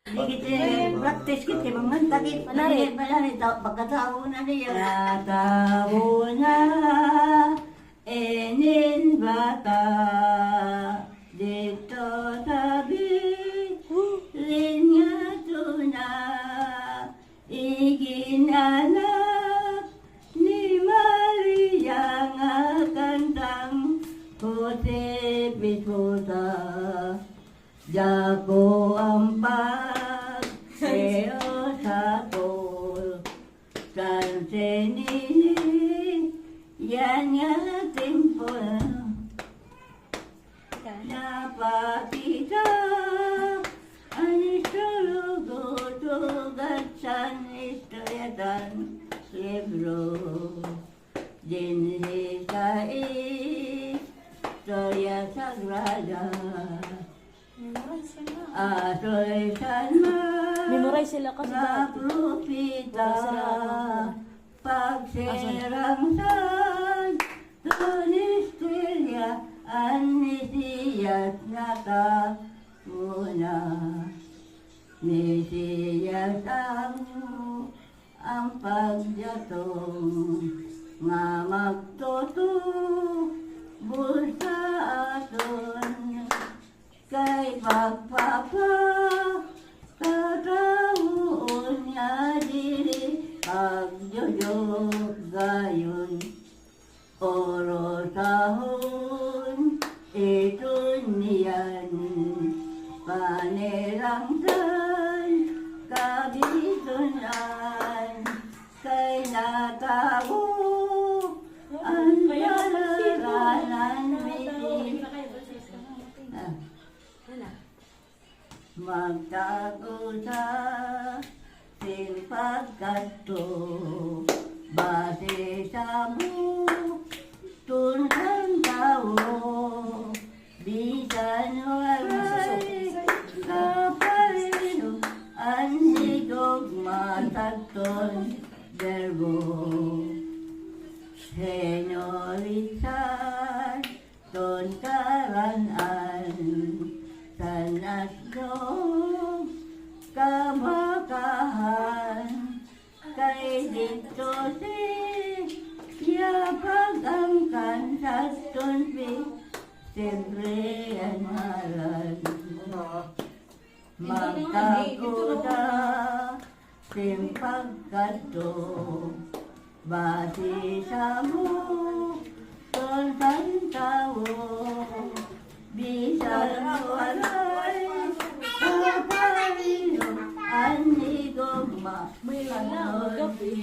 Kita practice kita bangun tadi Menarik. menarik pagkatao na niya. Natabo na enin bata dito tabi linya tuna iginanak ni Maria nga kantang puti bituta. Jago ang pagseo sa tol, san senini, yan nga timpol. Napakita, ang isulugo, tugat san istoryatan, libro. Dinhi sa istorya sagrada. Asoy sanma Memorize sila kasi dati. propita Sila pagsirangsan tunistilya anisiyas nakapuna nisiyas ang pagyatong nga magtutubos sa aton kay pagpapa kataon niya diri pagjojog gayon oro sahon ito niyan panirangsan kabitunan kay natabo ang palaranan magtago sa simpagkato base sa butun ng tao bisan walay kapalino ang higog matagton derbo senyoritan ton karanan sanasdong kamakahan kay dito siya pag-angkan sa tunpi siyempre ang maran magkaguda simpagkato basi sa mo ton tao bisan walay kapalino anigog ma May lala, magkape.